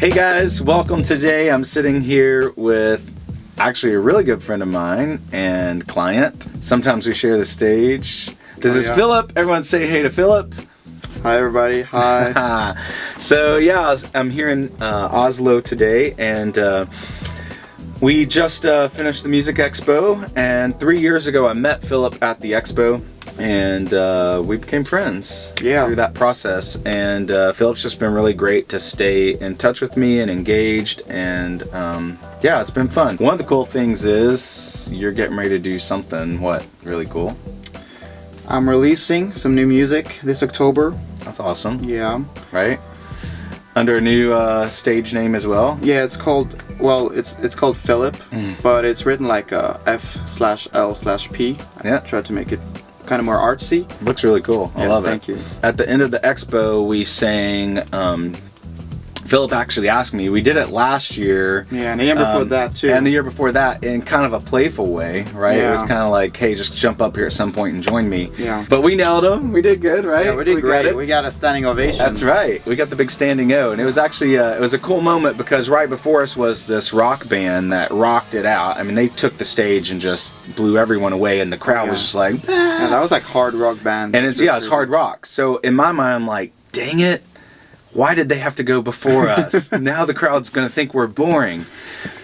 Hey guys, welcome today. I'm sitting here with actually a really good friend of mine and client. Sometimes we share the stage. This is Philip. Everyone say hey to Philip. Hi everybody, hi. So yeah, I'm here in Oslo today, and we just finished the music expo, and 3 years ago I met Philip at the expo, and we became friends through that process. And Philip's just been really great to stay in touch with me and engaged, and yeah, it's been fun. One of the cool things is you're getting ready to do something really cool. I'm releasing some new music this October. That's awesome. Yeah. Right? Under a new stage name as well? Yeah, it's called, well, it's called Philip, but it's written like F/L/P. I tried to make it kind of more artsy. Looks really cool. I love it. Thank you. At the end of the expo, we sang, Philip actually asked me, we did it last year. Yeah, and the year before that too. And the year before that in kind of a playful way, right? Yeah. It was kind of like, hey, just jump up here at some point and join me. Yeah. But we nailed them. We did good, right? Yeah, we did great. We got a standing ovation. That's right. We got the big standing O. And it was actually, it was a cool moment because right before us was this rock band that rocked it out. I mean, they took the stage and just blew everyone away, and the crowd was just like, ah. Yeah, that was like hard rock band. And it's hard rock. So in my mind, I'm like, dang it. Why did they have to go before us? Now the crowd's going to think we're boring.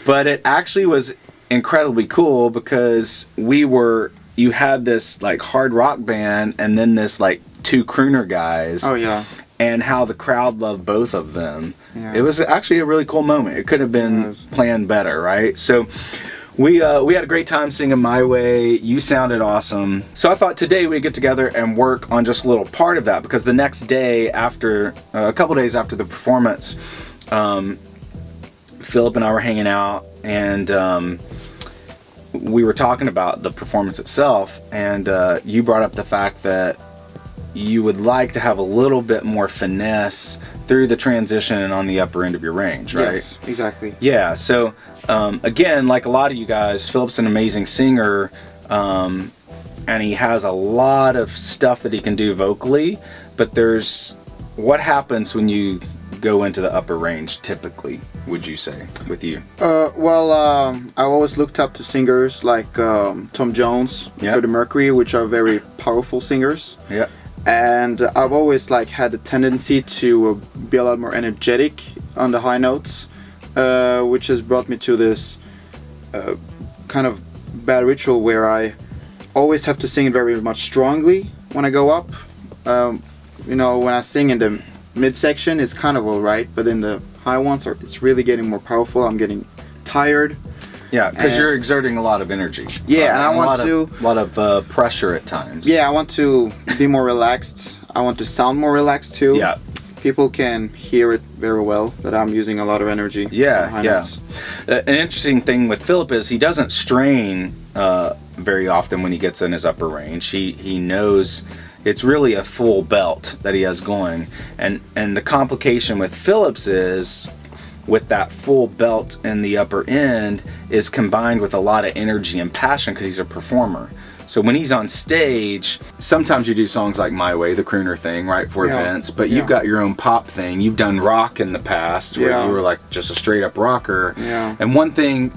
But it actually was incredibly cool because you had this like hard rock band and then this like two crooner guys. Oh yeah. And how the crowd loved both of them. Yeah. It was actually a really cool moment. It could have been planned better, right? So we had a great time singing My Way. You sounded awesome. So I thought today we'd get together and work on just a little part of that, because the next day after, a couple days after the performance, Philip and I were hanging out, and we were talking about the performance itself, and you brought up the fact that you would like to have a little bit more finesse through the transition and on the upper end of your range, right? Yes, exactly. Yeah, so again, like a lot of you guys, Philip's an amazing singer, and he has a lot of stuff that he can do vocally, but what happens when you go into the upper range typically, would you say, with you? I've always looked up to singers like Tom Jones, Freddie Mercury, which are very powerful singers. Yeah. And I've always had the tendency to be a lot more energetic on the high notes, which has brought me to this kind of bad ritual where I always have to sing very much strongly when I go up. You know, when I sing in the midsection, it's kind of alright, but in the high ones, it's really getting more powerful. I'm getting tired. Yeah, because you're exerting a lot of energy. Yeah, and I want a lot of pressure at times. Yeah, I want to be more relaxed. I want to sound more relaxed too. Yeah. People can hear it very well that I'm using a lot of energy. Yeah, yeah. An interesting thing with Philip is he doesn't strain very often when he gets in his upper range. He knows it's really a full belt that he has going. And the complication with Philip's is, with that full belt in the upper end, is combined with a lot of energy and passion because he's a performer. So when he's on stage, sometimes you do songs like My Way, the crooner thing, right, for events, but you've got your own pop thing. You've done rock in the past where you were like just a straight up rocker. Yeah. And one thing,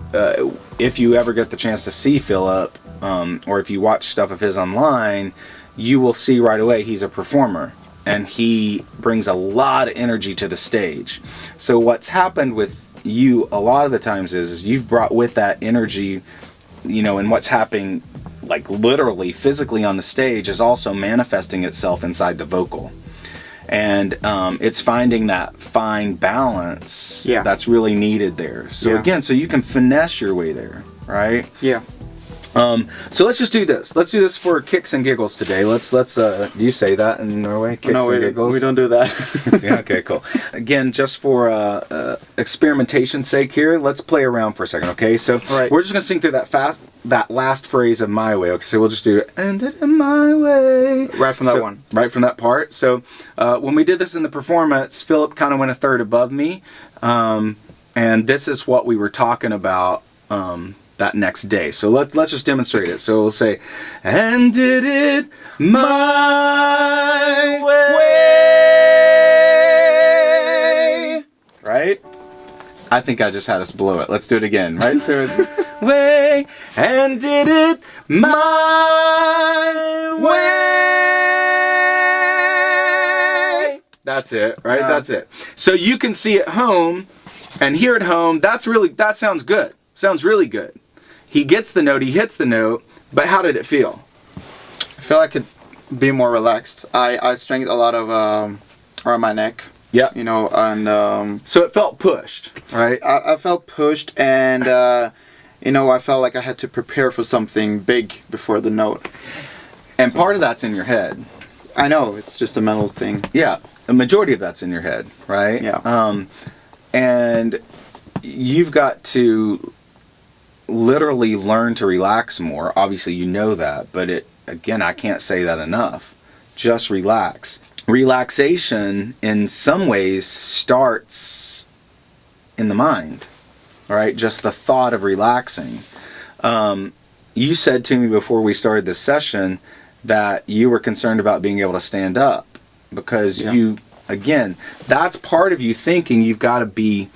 if you ever get the chance to see Philip, or if you watch stuff of his online, you will see right away he's a performer. And he brings a lot of energy to the stage. So what's happened with you a lot of the times is you've brought with that energy, you know, and what's happening like literally physically on the stage is also manifesting itself inside the vocal. And it's finding that fine balance that's really needed there. So again, so you can finesse your way there, right? Yeah. So let's just do this. Let's do this for kicks and giggles today. Let's do you say that in Norway? Kicks and giggles? We don't do that. Yeah, okay, cool. Again, just for experimentation's sake here, let's play around for a second, okay? So we're just gonna sing through that last phrase of My Way. Okay, so we'll just do "And it in my way" right from that one. Right from that part. So when we did this in the performance, Philip kind of went a third above me, and this is what we were talking about that next day. So let's just demonstrate it. So we'll say, "And did it my way." Right? I think I just had us blow it. Let's do it again, right? So it's way and did it my way. That's it, right? Yeah. That's it. So you can see at home and hear at home. That sounds good. Sounds really good. He gets the note, he hits the note, but how did it feel? I feel like I could be more relaxed. I strengthened a lot of around my neck. Yeah. You know, and So it felt pushed, right? I felt pushed, and you know, I felt like I had to prepare for something big before the note. And part of that's in your head. I know, it's just a mental thing. Yeah, a majority of that's in your head, right? Yeah. And you've got to literally learn to relax more. Obviously, you know that, but again, I can't say that enough. Just relax. Relaxation, in some ways, starts in the mind, right? Just the thought of relaxing. You said to me before we started this session that you were concerned about being able to stand up because again, that's part of you thinking you've got to be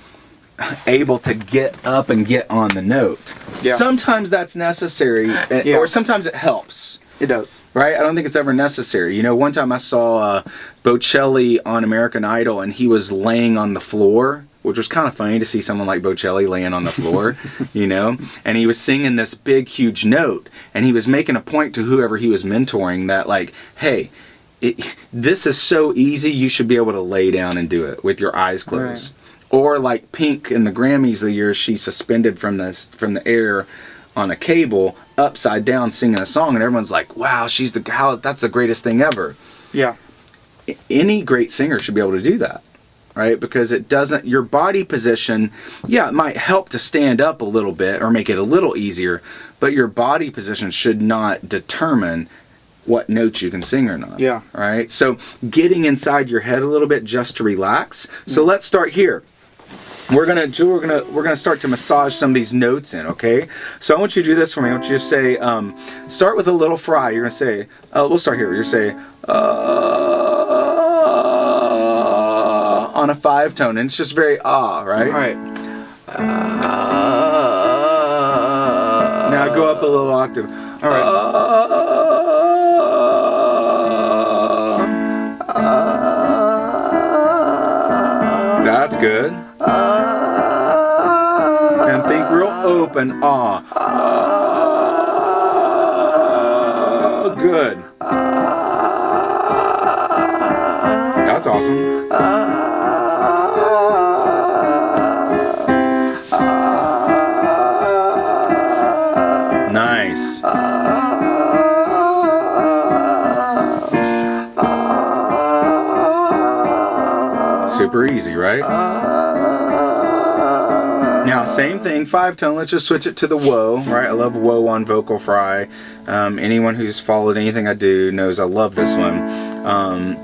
able to get up and get on the note. Yeah. Sometimes that's necessary, or sometimes it helps. It does. Right? I don't think it's ever necessary. You know, one time I saw Bocelli on American Idol, and he was laying on the floor, which was kind of funny to see someone like Bocelli laying on the floor, you know? And he was singing this big, huge note, and he was making a point to whoever he was mentoring that, like, hey, this is so easy, you should be able to lay down and do it with your eyes closed. Right. Or like Pink in the Grammys the year she suspended from the air on a cable upside down singing a song, and everyone's like, wow, that's the greatest thing ever. Yeah. Any great singer should be able to do that, right? Because your body position, it might help to stand up a little bit or make it a little easier, but your body position should not determine what notes you can sing or not. Yeah. Right? So getting inside your head a little bit just to relax. So let's start here. We're gonna start to massage some of these notes in, okay? So I want you to do this for me. I want you to say, start with a little fry. You're gonna say, we'll start here. You're gonna say, on a 5-tone, and it's just very right? Right. Now go up a little octave. All right. That's good. And think real open. Good. That's awesome. Nice. Super easy, right? Now, same thing, 5-tone. Let's just switch it to the whoa, right? I love whoa on vocal fry. Anyone who's followed anything I do knows I love this one.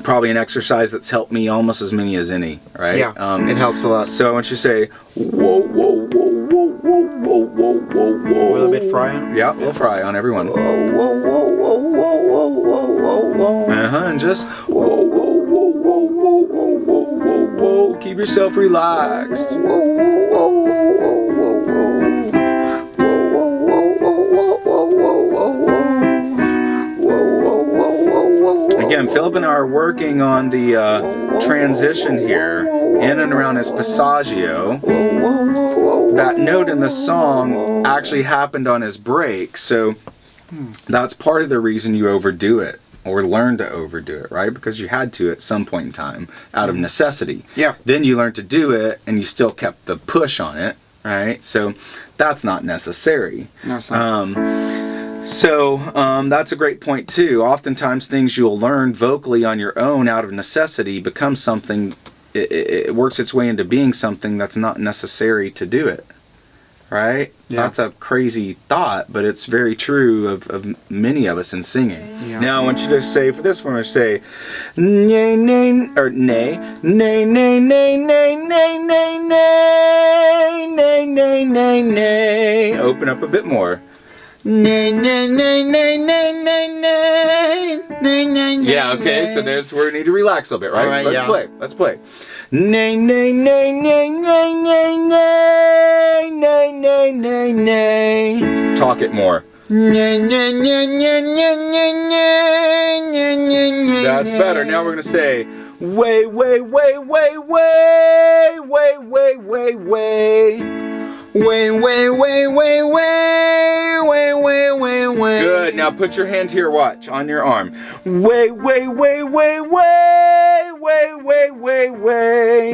Probably an exercise that's helped me almost as many as any, right? Yeah, it helps a lot. So I want you to say, whoa, whoa, whoa, whoa, whoa, whoa, whoa, whoa, whoa. A little bit fry on? Yeah, we'll fry on everyone. Whoa, whoa, whoa, whoa, whoa, whoa, whoa, whoa, whoa. And just whoa, whoa, whoa, whoa, whoa, whoa, whoa, whoa, whoa. Keep yourself relaxed. Whoa, whoa, whoa, whoa, whoa, whoa, whoa. Whoa, whoa, whoa, whoa, whoa, whoa, whoa, whoa. Whoa, whoa, whoa, whoa, whoa. Again, Philip and I are working on the transition here in and around his passaggio. That note in the song actually happened on his break, so that's part of the reason you overdo it or learn to overdo it, right? Because you had to at some point in time out of necessity. Yeah. Then you learned to do it and you still kept the push on it, right? So that's not necessary. No, it's not. So that's a great point too. Oftentimes things you'll learn vocally on your own out of necessity become something, it works its way into being something that's not necessary to do it, right? Yeah. That's a crazy thought, but it's very true of many of us in singing. Yeah. Now I want you to say, for this one, say, nay, nay, or nay, nay, nay, nay, nay, nay, nay, nay, nay, nay, nay, nay. Open up a bit more. Yeah, okay, so there's where we need to relax a little bit, right? Alright, So let's yeah. play. Let's play. Nay, nay, nay, nay, nay, nay, nay, nay, nay, nay, nay. Talk it more. That's better. Now we're gonna say way, way, way, way, way, way, way, way, way. Way, way, way, way, way, way, way, way, way. Good. Now put your hand here. Watch on your arm. Way, way, way, way, way, way, way, way, way.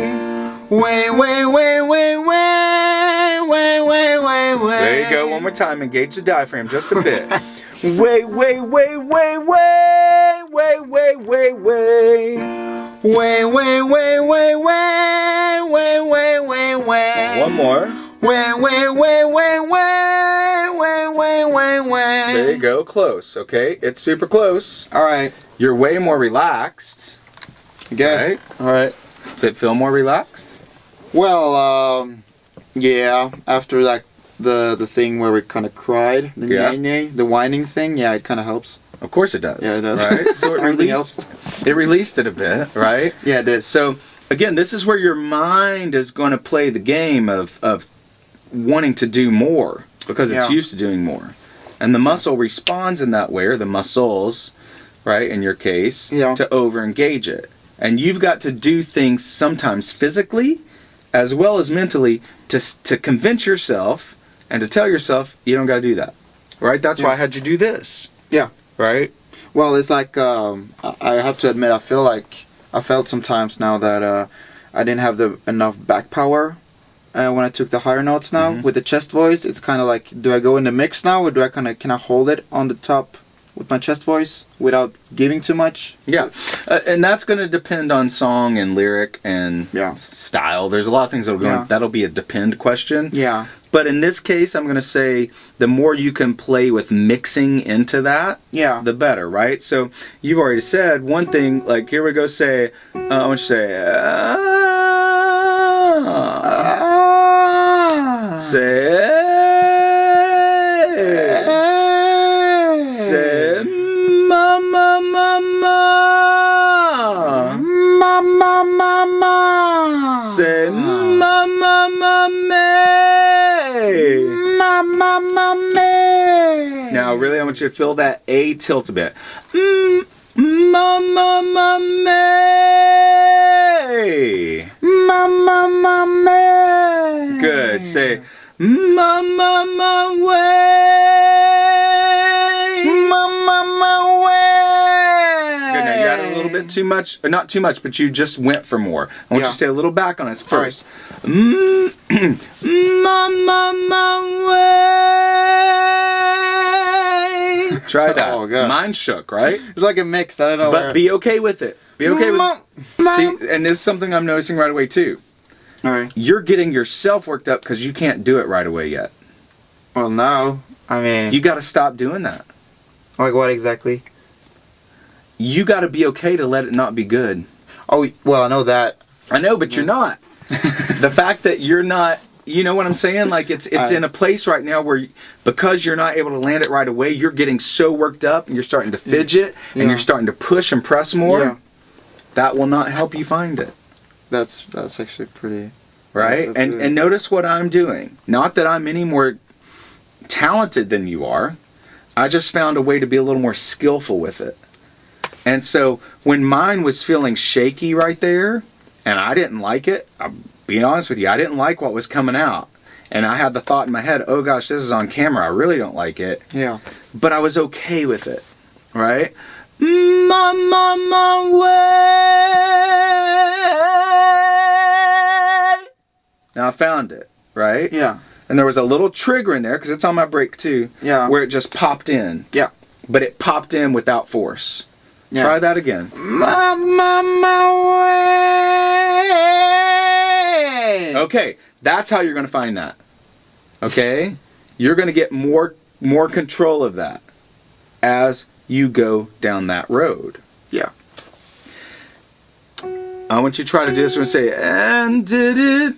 Way, way, way, way, way, way, way, way, way. There you go. One more time. Engage the diaphragm just a bit. Way, way, way, way, way, way, way, way, way. Way, way, way, way, way, way, way, way, way. One more. Way, way, way, way, way, way, way, way, way. There you go. Close. Okay. It's super close. All right. You're way more relaxed. I guess. Right. All right. Does it feel more relaxed? Well, yeah. After like the thing where we kind of cried, the Yeah. the whining thing, yeah, it kind of helps. Of course it does. Yeah, it does. Right? So it Everything released, it released it a bit, right? Yeah, it did. So again, this is where your mind is going to play the game of wanting to do more because it's Yeah. used to doing more. And the muscle responds in that way, or the muscles, right, in your case, Yeah. to over-engage it. And you've got to do things sometimes physically as well as mentally to convince yourself and to tell yourself you don't got to do that. Right? That's why I had you do this. Yeah. Right? Well, it's like I have to admit, I felt sometimes now that I didn't have enough back power when I took the higher notes now with the chest voice. It's kind of like, do I go in the mix now, or do I can I hold it on the top with my chest voice without giving too much? Yeah, and that's going to depend on song and lyric and style. There's a lot of things that'll be a depend question. Yeah. But in this case, I'm going to say the more you can play with mixing into that, the better, right? So you've already said one thing, like here we go, say, I want you to say, say, say, ma, ma, ma, ma, ma, ma, ma, ma. Say, ma, ma, ma, me. Ma, ma, ma, me. Now, really, I want you to feel that A tilt a bit. Ma, ma, ma, me. Ma, ma, ma, me. Good. Say, ma, ma, ma, way. Ma, ma, ma, way. Good. Now, you got a little bit too much, or not too much, but you just went for more. I want you to stay a little back on us first. Ma, ma, ma, way. Try that. Oh, God. Mine shook, right? It's like a mix. I don't know. But be okay with it. Be okay with it. See, and this is something I'm noticing right away too. All right. You're getting yourself worked up because you can't do it right away yet. Well, no. I mean, You got to stop doing that. like what exactly? You got to be okay to let it not be good. Oh, well, I know that. I know, but you're not. The fact that you're not, you know what I'm saying? Like it's in a place right now where because you're not able to land it right away, you're getting so worked up and you're starting to fidget and you're starting to push and press more. Yeah. That will not help you find it. That's actually pretty. Right? Yeah, and good. and notice what I'm doing. Not that I'm any more talented than you are. I just found a way to be a little more skillful with it. And so when mine was feeling shaky right there, and I didn't like it, I'll be honest with you, I didn't like what was coming out. And I had the thought in my head, oh gosh, this is on camera, I really don't like it. Yeah. But I was okay with it, right? Ma, ma, ma, way. Now I found it, right? Yeah. And there was a little trigger in there, because it's on my break too, Yeah. where it just popped in. Yeah. But it popped in without force. Yeah. Try that again. Ma, ma, ma, way. Okay, that's how you're going to find that. Okay? You're going to get more control of that as you go down that road. Yeah. I want you to try to do this and say, and did it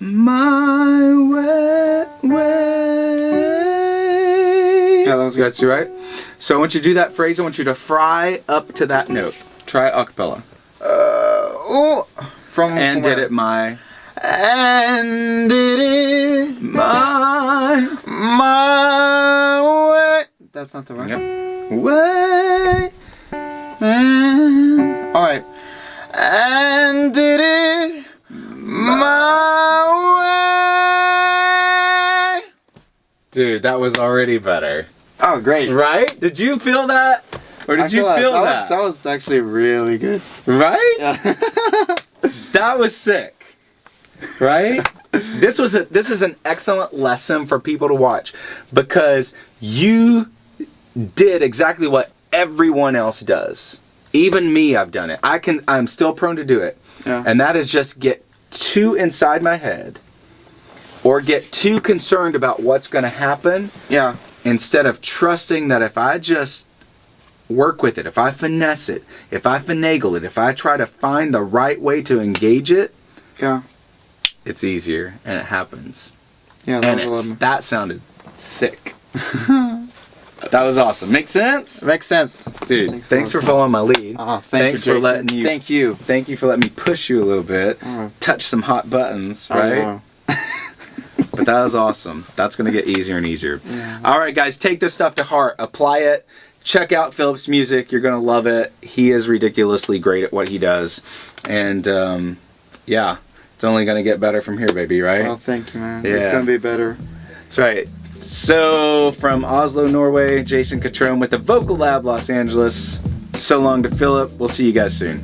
my way. got you right. So I want you to do that phrase. I want you to fry up to that note. Try it a cappella. And did it my. And did it My way. That's not the right. Yep. Way. All right. And did it my way. Dude, that was already better. Oh, great. Right? Did you feel that? Or did you feel that? That was actually really good. Right? Yeah. That was sick. Right? This is an excellent lesson for people to watch because you did exactly what everyone else does. Even me, I've done it. I'm still prone to do it. Yeah. And that is just get too inside my head or get too concerned about what's going to happen. Yeah. Instead of trusting that if I just work with it, if I finesse it, if I finagle it, if I try to find the right way to engage it, Yeah. it's easier and it happens. Yeah. And that sounded sick. That was awesome. Make sense? Makes sense. Dude, thanks for following my lead. Thanks for letting you. Thank you. Thank you for letting me push you a little bit. Touch some hot buttons, right? But that was awesome. That's going to get easier and easier. Yeah. All right, guys, take this stuff to heart. Apply it. Check out Philip's music. You're going to love it. He is ridiculously great at what he does. And, yeah, it's only going to get better from here, baby, right? Oh, thank you, man. Yeah. It's going to be better. That's right. So, from Oslo, Norway, Jason Catron with the Vocal Lab Los Angeles. So long to Philip. We'll see you guys soon.